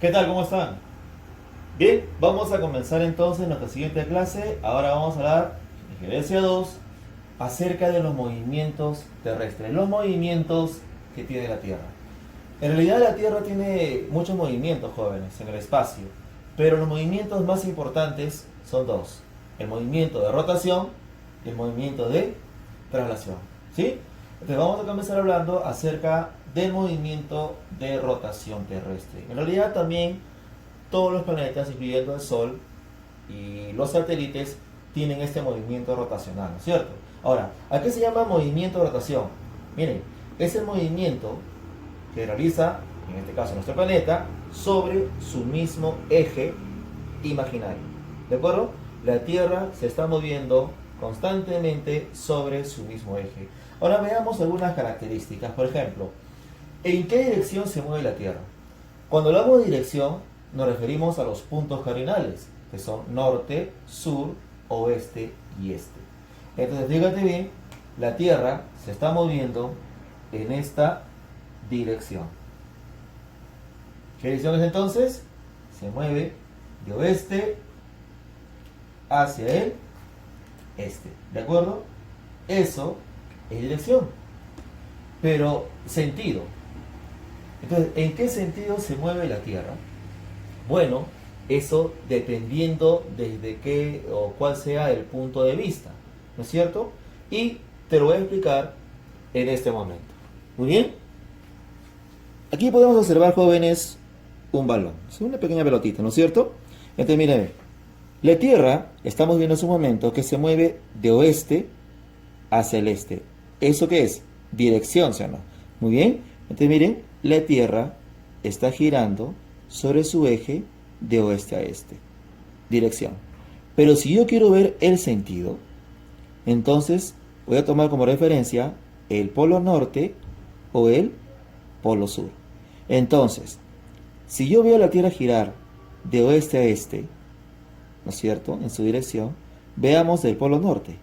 ¿Qué tal? ¿Cómo están? Bien, vamos a comenzar entonces nuestra siguiente clase. Ahora vamos a hablar en Gerencia 2 acerca de los movimientos terrestres, los movimientos que tiene la Tierra. En realidad la Tierra tiene muchos movimientos, jóvenes, en el espacio, pero los movimientos más importantes son dos: el movimiento de rotación y el movimiento de traslación. ¿Sí? Entonces vamos a comenzar hablando acerca del movimiento de rotación terrestre. En realidad también todos los planetas, incluyendo el Sol y los satélites, tienen este movimiento rotacional, ¿no es cierto? Ahora, ¿a qué se llama movimiento de rotación? Miren, es el movimiento que realiza, en este caso nuestro planeta, sobre su mismo eje imaginario. ¿De acuerdo? La Tierra se está moviendo constantemente sobre su mismo eje. Ahora veamos algunas características. Por ejemplo, ¿en qué dirección se mueve la Tierra? Cuando hablamos de dirección, nos referimos a los puntos cardinales, que son norte, sur, oeste y este. Entonces, fíjate bien, la Tierra se está moviendo en esta dirección. ¿Qué dirección es entonces? Se mueve de oeste hacia el este. ¿De acuerdo? Eso es dirección. Pero sentido. Entonces, ¿en qué sentido se mueve la Tierra? Bueno, eso dependiendo desde qué o cuál sea el punto de vista, ¿no es cierto? Y te lo voy a explicar en este momento. Muy bien. Aquí podemos observar, jóvenes, un balón. Es una pequeña pelotita, ¿no es cierto? Entonces, miren, la Tierra, estamos viendo en su momento que se mueve de oeste hacia el este. ¿Eso qué es? Dirección, ¿sí o no? Muy bien. Entonces, miren, la Tierra está girando sobre su eje de oeste a este. Dirección. Pero si yo quiero ver el sentido, entonces voy a tomar como referencia el polo norte o el polo sur. Entonces, si yo veo la Tierra girar de oeste a este, ¿no es cierto?, en su dirección, veamos el polo norte.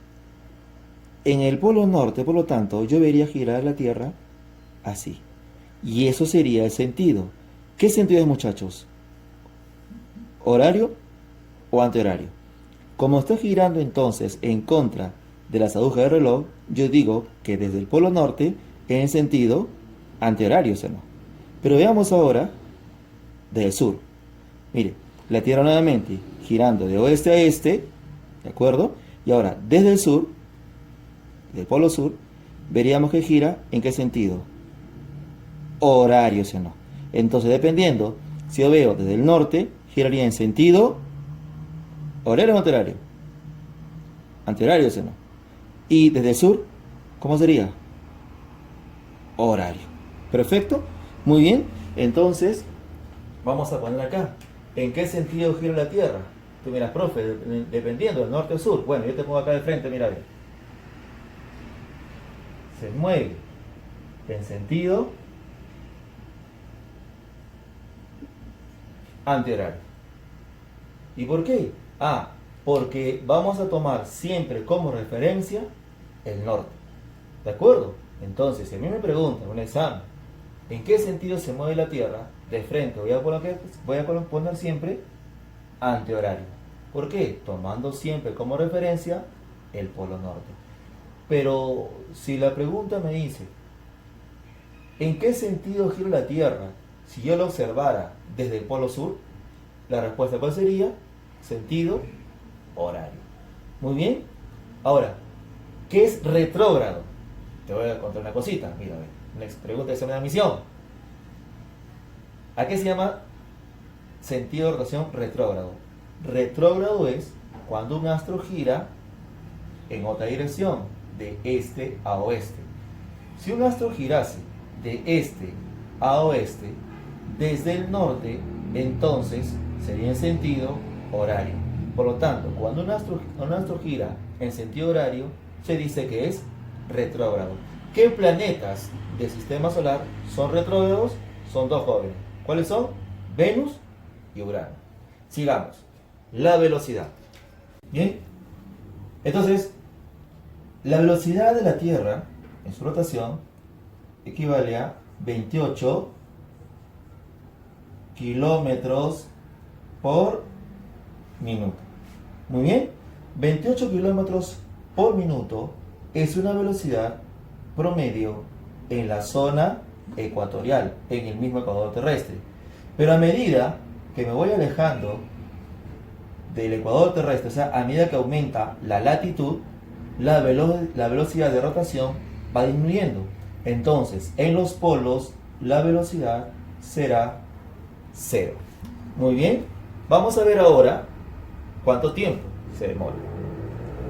En el polo norte, por lo tanto, yo vería girar la Tierra así. Y eso sería el sentido. ¿Qué sentido es, muchachos? ¿Horario o antihorario? Como está girando entonces en contra de las agujas del reloj, yo digo que desde el polo norte en sentido antihorario, ¿sí o no? Pero veamos ahora desde el sur. Mire, la Tierra nuevamente girando de oeste a este, ¿de acuerdo? Y ahora desde el sur, del polo sur, veríamos que gira en qué sentido. Horario, ¿sí o no? Entonces, dependiendo, si yo veo desde el norte, giraría en sentido horario o antihorario. Antihorario, ¿sí o no? Y desde el sur, ¿cómo sería? Horario. ¿Perfecto? Muy bien. Entonces, vamos a poner acá. ¿En qué sentido gira la Tierra? Tú miras, profe, dependiendo del norte o sur. Bueno, yo te pongo acá de frente, mira bien. Se mueve en sentido antihorario. ¿Y por qué? Porque vamos a tomar siempre como referencia el norte. ¿De acuerdo? Entonces, si a mí me preguntan en un examen, ¿en qué sentido se mueve la Tierra? De frente voy a poner siempre antihorario. ¿Por qué? Tomando siempre como referencia el polo norte. Pero si la pregunta me dice, ¿en qué sentido gira la Tierra si yo lo observara desde el polo sur? La respuesta, ¿cuál sería? Sentido horario. Muy bien. Ahora, ¿qué es retrógrado? Te voy a contar una cosita. Mira, una pregunta de examen de admisión. ¿A qué se llama sentido de rotación retrógrado? Retrógrado es cuando un astro gira en otra dirección, de este a oeste. Si un astro girase de este a oeste, desde el norte, entonces sería en sentido horario. Por lo tanto, cuando un astro gira en sentido horario, se dice que es retrógrado. ¿Qué planetas del sistema solar son retrógrados? Son dos, jóvenes. ¿Cuáles son? Venus y Urano. Sigamos. La velocidad. Bien. Entonces, la velocidad de la Tierra en su rotación equivale a 28 kilómetros por minuto. Muy bien, 28 kilómetros por minuto es una velocidad promedio en la zona ecuatorial, en el mismo ecuador terrestre. Pero a medida que me voy alejando del ecuador terrestre, o sea, a medida que aumenta la latitud, la velocidad de rotación va disminuyendo. Entonces, en los polos, la velocidad será cero. Muy bien, vamos a ver ahora cuánto tiempo se demora.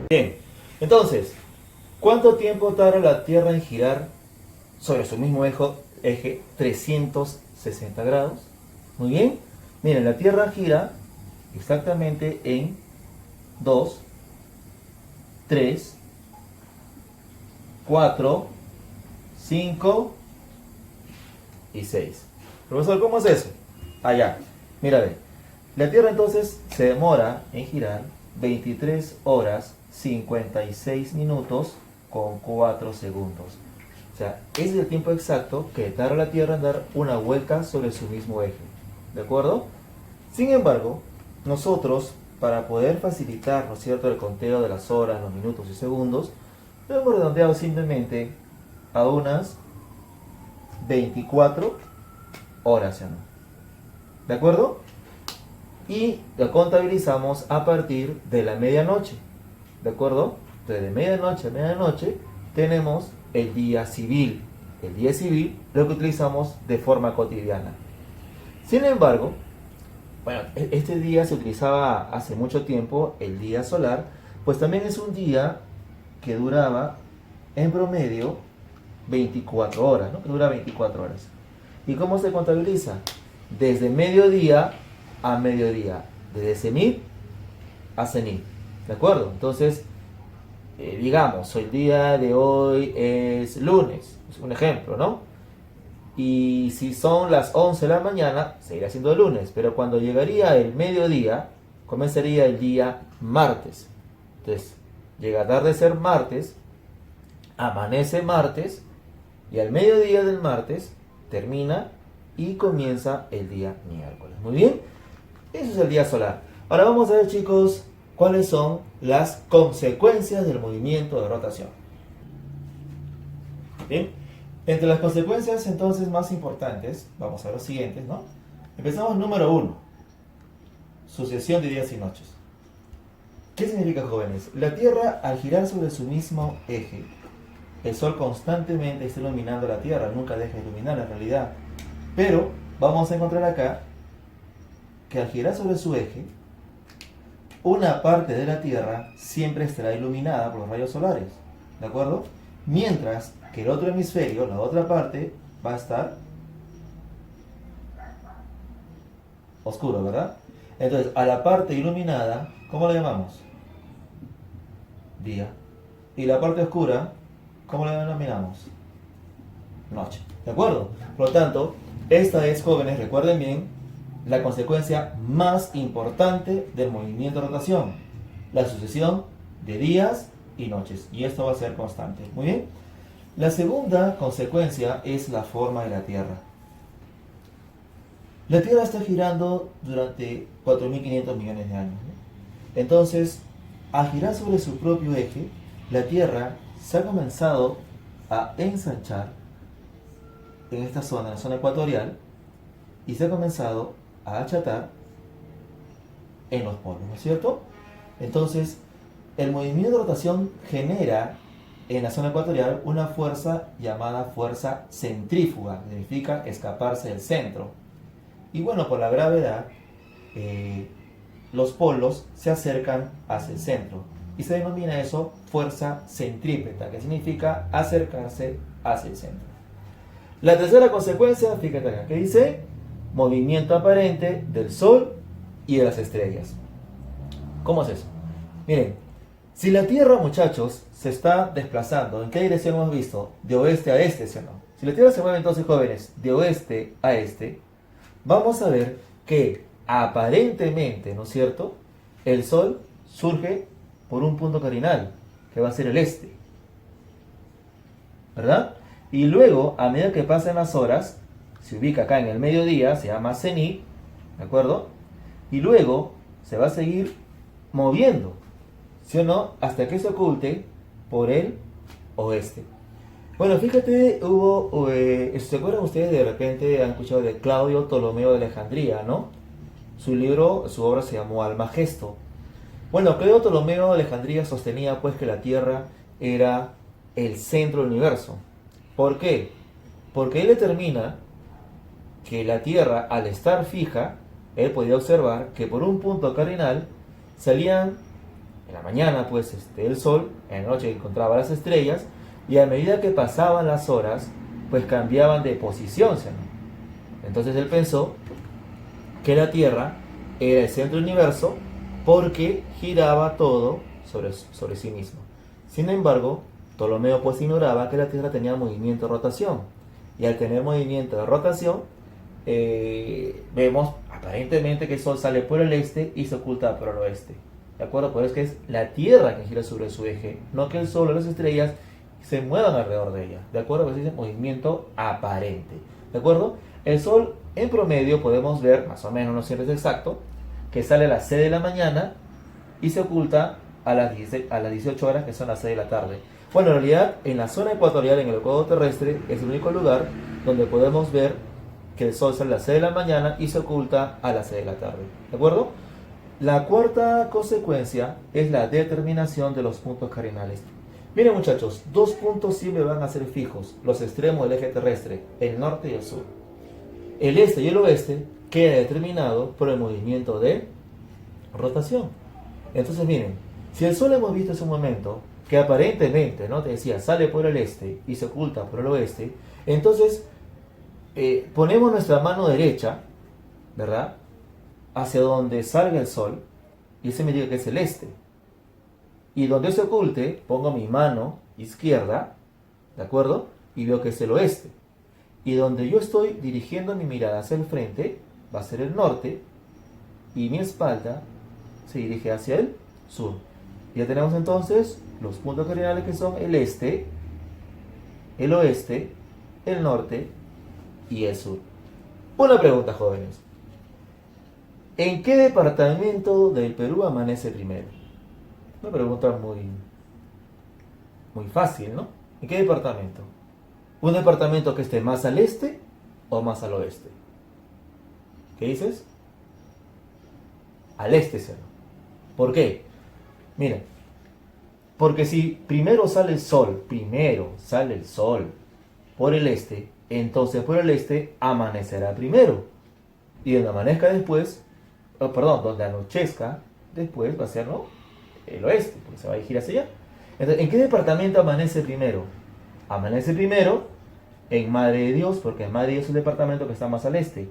Bien, entonces, ¿cuánto tiempo tarda la Tierra en girar sobre su mismo eje 360 grados? Muy bien, miren, la Tierra gira exactamente en 2, 3, 4, 5 y 6. Profesor, ¿cómo es eso? Allá, mira, ve. La Tierra entonces se demora en girar 23 horas 56 minutos con 4 segundos. O sea, ese es el tiempo exacto que tarda la Tierra en dar una vuelta sobre su mismo eje. ¿De acuerdo? Sin embargo, nosotros, para poder facilitar, ¿no es cierto?, el conteo de las horas, los minutos y segundos, lo hemos redondeado simplemente a unas 24 horas, ¿no? ¿De acuerdo? Y lo contabilizamos a partir de la medianoche. ¿De acuerdo? Entonces, de medianoche a medianoche tenemos el día civil. El día civil lo que utilizamos de forma cotidiana. Sin embargo, bueno, este día se utilizaba hace mucho tiempo, el día solar, pues también es un día que duraba en promedio 24 horas, ¿no? Que dura 24 horas. ¿Y cómo se contabiliza? Desde mediodía a mediodía, desde cenit a cenit, ¿de acuerdo? Entonces, digamos, el día de hoy es lunes, es un ejemplo, ¿no? Y si son las 11 de la mañana, seguirá siendo lunes, pero cuando llegaría el mediodía, comenzaría el día martes. Entonces, llega a atardecer martes, amanece martes, y al mediodía del martes termina y comienza el día miércoles. Muy bien, eso es el día solar. Ahora vamos a ver, chicos, cuáles son las consecuencias del movimiento de rotación. Bien, entre las consecuencias entonces más importantes, vamos a ver los siguientes, ¿no? Empezamos número 1, sucesión de días y noches. ¿Qué significa, jóvenes? La Tierra, al girar sobre su mismo eje, el Sol constantemente está iluminando la Tierra, nunca deja de iluminar en realidad. Pero vamos a encontrar acá que al girar sobre su eje, una parte de la Tierra siempre estará iluminada por los rayos solares, ¿de acuerdo? Mientras que el otro hemisferio, la otra parte, va a estar oscuro, ¿verdad? Entonces, a la parte iluminada, ¿cómo la llamamos? Día. Y la parte oscura, ¿cómo la denominamos? Noche. ¿De acuerdo? Por lo tanto, esta es, jóvenes, recuerden bien, la consecuencia más importante del movimiento de rotación. La sucesión de días y noches. Y esto va a ser constante. Muy bien. La segunda consecuencia es la forma de la Tierra. La Tierra está girando durante 4.500 millones de años, ¿no? Entonces, al girar sobre su propio eje, la Tierra se ha comenzado a ensanchar en esta zona, en la zona ecuatorial, y se ha comenzado a achatar en los polos, ¿no es cierto? Entonces, el movimiento de rotación genera en la zona ecuatorial una fuerza llamada fuerza centrífuga, que significa escaparse del centro. Y bueno, por la gravedad, los polos se acercan hacia el centro. Y se denomina eso fuerza centrípeta, que significa acercarse hacia el centro. La tercera consecuencia, fíjate acá, que dice movimiento aparente del Sol y de las estrellas. ¿Cómo es eso? Miren, si la Tierra, muchachos, se está desplazando, ¿en qué dirección hemos visto? De oeste a este, ¿sí o no? Si la Tierra se mueve entonces, jóvenes, de oeste a este, vamos a ver que aparentemente, ¿no es cierto?, el Sol surge por un punto cardinal, que va a ser el este, ¿verdad? Y luego, a medida que pasan las horas, se ubica acá en el mediodía, se llama cenit, ¿de acuerdo? Y luego se va a seguir moviendo, ¿sí o no? Hasta que se oculte por el oeste. Bueno, fíjate, ¿se acuerdan ustedes de repente han escuchado de Claudio Ptolomeo de Alejandría, ¿no? Su libro, su obra se llamó Almagesto. Bueno, Claudio Ptolomeo de Alejandría sostenía pues que la Tierra era el centro del universo. ¿Por qué? Porque él determina que la Tierra, al estar fija, él podía observar que por un punto cardinal salían en la mañana pues el sol, en la noche encontraba las estrellas, y a medida que pasaban las horas, pues cambiaban de posición, ¿no? Entonces él pensó que la Tierra era el centro del universo porque giraba todo sobre sí mismo. Sin embargo, Ptolomeo pues ignoraba que la Tierra tenía movimiento de rotación. Y al tener movimiento de rotación, vemos aparentemente que el Sol sale por el este y se oculta por el oeste. ¿De acuerdo? Por eso es que es la Tierra que gira sobre su eje, no que el Sol o las estrellas se muevan alrededor de ella. ¿De acuerdo? Pues dice movimiento aparente. ¿De acuerdo? El Sol en promedio podemos ver, más o menos, no siempre es exacto, que sale a las 6 de la mañana y se oculta a las 18 horas, que son las 6 de la tarde. Bueno, en realidad, en la zona ecuatorial, en el ecuador terrestre, es el único lugar donde podemos ver que el Sol sale a las 6 de la mañana y se oculta a las 6 de la tarde. ¿De acuerdo? La cuarta consecuencia es la determinación de los puntos cardinales. Miren muchachos, dos puntos siempre van a ser fijos, los extremos del eje terrestre, el norte y el sur. El este y el oeste queda determinado por el movimiento de rotación. Entonces miren, si el Sol hemos visto hace un momento que aparentemente, ¿no? Te decía, sale por el este y se oculta por el oeste, entonces ponemos nuestra mano derecha, ¿verdad?, hacia donde salga el Sol, y ese me diga que es el este. Y donde se oculte, pongo mi mano izquierda, ¿de acuerdo?, y veo que es el oeste. Y donde yo estoy dirigiendo mi mirada hacia el frente, va a ser el norte, y mi espalda se dirige hacia el sur. Ya tenemos entonces los puntos cardinales que son el este, el oeste, el norte y el sur. Una pregunta, jóvenes. ¿En qué departamento del Perú amanece primero? Una pregunta muy fácil, ¿no? ¿En qué departamento? ¿Un departamento que esté más al este o más al oeste? ¿Qué dices? Al este, ¿sí? ¿Por qué? Mira, porque si primero sale el sol por el este, entonces por el este amanecerá primero. Y donde amanezca después, donde anochezca después va a ser, ¿no?, el oeste, porque se va a dirigir hacia allá. Entonces, ¿en qué departamento amanece primero? Amanece primero en Madre de Dios, porque Madre de Dios es el departamento que está más al este.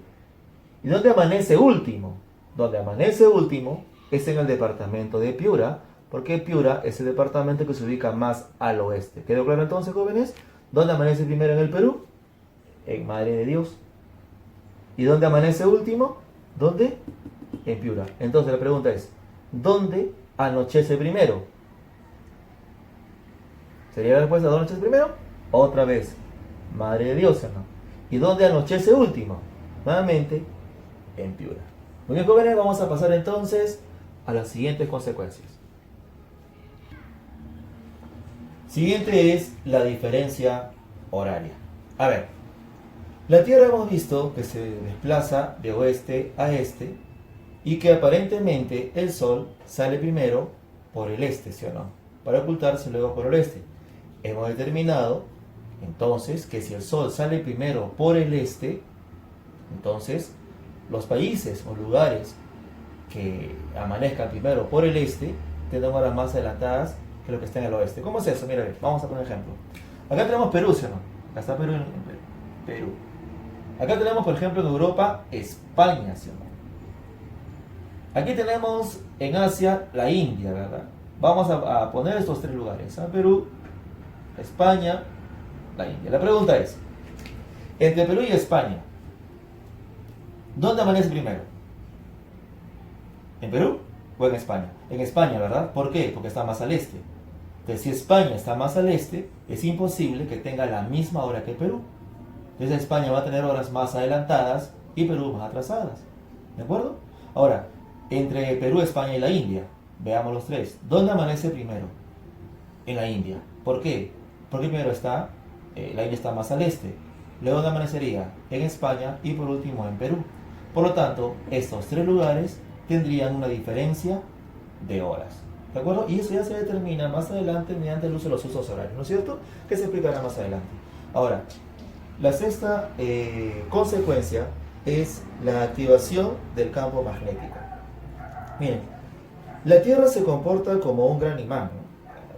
¿Y dónde amanece último? Donde amanece último es en el departamento de Piura, porque Piura es el departamento que se ubica más al oeste. ¿Quedó claro entonces, jóvenes? ¿Dónde amanece primero en el Perú? En Madre de Dios. ¿Y dónde amanece último? ¿Dónde? En Piura. Entonces la pregunta es, ¿dónde anochece primero? ¿Sería la respuesta dónde anochece primero? Otra vez, Madre de Dios, ¿no? ¿Y dónde anochece último? Nuevamente, en Piura. Muy bien, jóvenes, vamos a pasar entonces a las siguientes consecuencias. Siguiente es la diferencia horaria. A ver, la Tierra hemos visto que se desplaza de oeste a este y que aparentemente el Sol sale primero por el este, ¿sí o no?, para ocultarse luego por el oeste. Hemos determinado entonces que si el Sol sale primero por el este, entonces los países o lugares que amanezcan primero por el este tendrán horas más adelantadas que lo que está en el oeste. ¿Cómo es eso? Mira, vamos a poner un ejemplo. Acá tenemos Perú, ¿sí o no? Acá está Perú en Perú. Acá tenemos, por ejemplo, en Europa, España, ¿sí o no? Aquí tenemos en Asia la India, ¿verdad? Vamos a poner estos tres lugares: Perú, España, la India. La pregunta es, entre Perú y España, ¿dónde amanece primero? ¿En Perú o en España? En España, ¿verdad? ¿Por qué? Porque está más al este. Entonces, si España está más al este, es imposible que tenga la misma hora que Perú. Entonces, España va a tener horas más adelantadas y Perú más atrasadas. ¿De acuerdo? Ahora, entre Perú, España y la India, veamos los tres. ¿Dónde amanece primero? En la India. ¿Por qué? Porque primero está, la India está más al este. Luego ¿dónde amanecería? En España y por último en Perú. Por lo tanto, estos tres lugares tendrían una diferencia de horas. ¿De acuerdo? Y eso ya se determina más adelante mediante el uso de los usos horarios, ¿no es cierto? Que se explicará más adelante. Ahora, la sexta consecuencia es la activación del campo magnético. Miren, la Tierra se comporta como un gran imán, ¿no?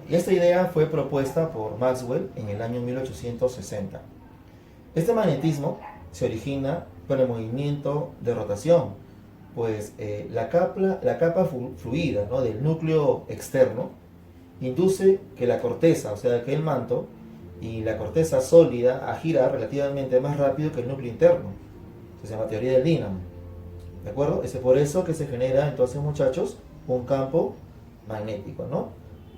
Y esta idea fue propuesta por Maxwell en el año 1860. Este magnetismo se origina con el movimiento de rotación, pues la capa fluida, ¿no?, del núcleo externo induce que la corteza, o sea, que el manto y la corteza sólida a girar relativamente más rápido que el núcleo interno. Se llama teoría del dínamo. ¿De acuerdo? Es por eso que se genera entonces, muchachos, un campo magnético, ¿no?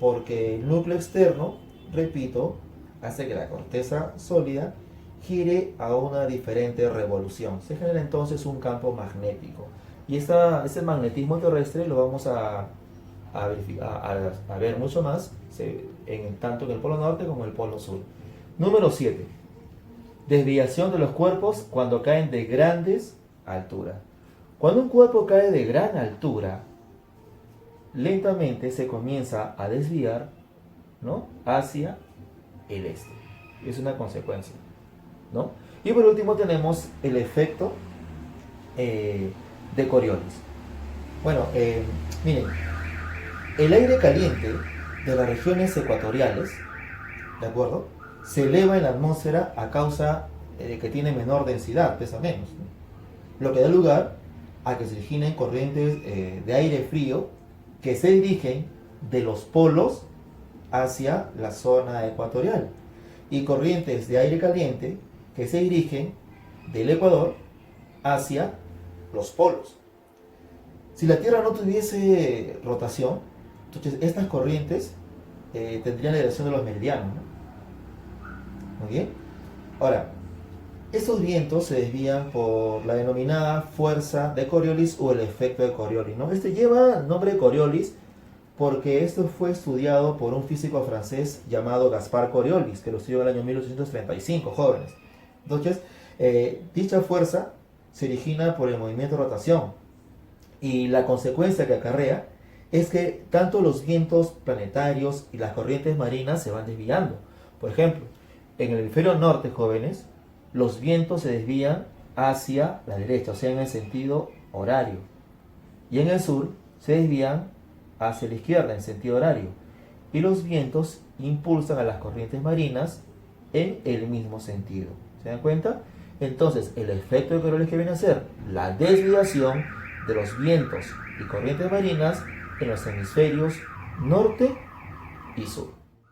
Porque el núcleo externo, repito, hace que la corteza sólida gire a una diferente revolución. Se genera entonces un campo magnético. Y ese magnetismo terrestre lo vamos a ver mucho más, tanto en el polo norte como en el polo sur. Número 7. Desviación de los cuerpos cuando caen de grandes alturas. Cuando un cuerpo cae de gran altura, lentamente se comienza a desviar, ¿no?, hacia el este. Es una consecuencia, ¿no? Y por último tenemos el efecto de Coriolis. Bueno, miren, el aire caliente de las regiones ecuatoriales, ¿de acuerdo?, se eleva en la atmósfera a causa de que tiene menor densidad, pesa menos, ¿no?, lo que da lugar a que se originen corrientes de aire frío que se dirigen de los polos hacia la zona ecuatorial y corrientes de aire caliente que se dirigen del Ecuador hacia los polos. Si la Tierra no tuviese rotación, entonces estas corrientes tendrían la dirección de los meridianos, ¿no? Muy bien. Ahora, estos vientos se desvían por la denominada fuerza de Coriolis o el efecto de Coriolis, ¿no? Este lleva el nombre de Coriolis porque esto fue estudiado por un físico francés llamado Gaspar Coriolis, que lo estudió en el año 1835, jóvenes. Entonces, dicha fuerza se origina por el movimiento de rotación y la consecuencia que acarrea es que tanto los vientos planetarios y las corrientes marinas se van desviando. Por ejemplo, en el hemisferio norte, jóvenes, los vientos se desvían hacia la derecha, o sea, en el sentido horario. Y en el sur se desvían hacia la izquierda, en sentido horario. Y los vientos impulsan a las corrientes marinas en el mismo sentido. ¿Se dan cuenta? Entonces, el efecto de Coriolis, que viene a ser la desviación de los vientos y corrientes marinas en los hemisferios norte y sur.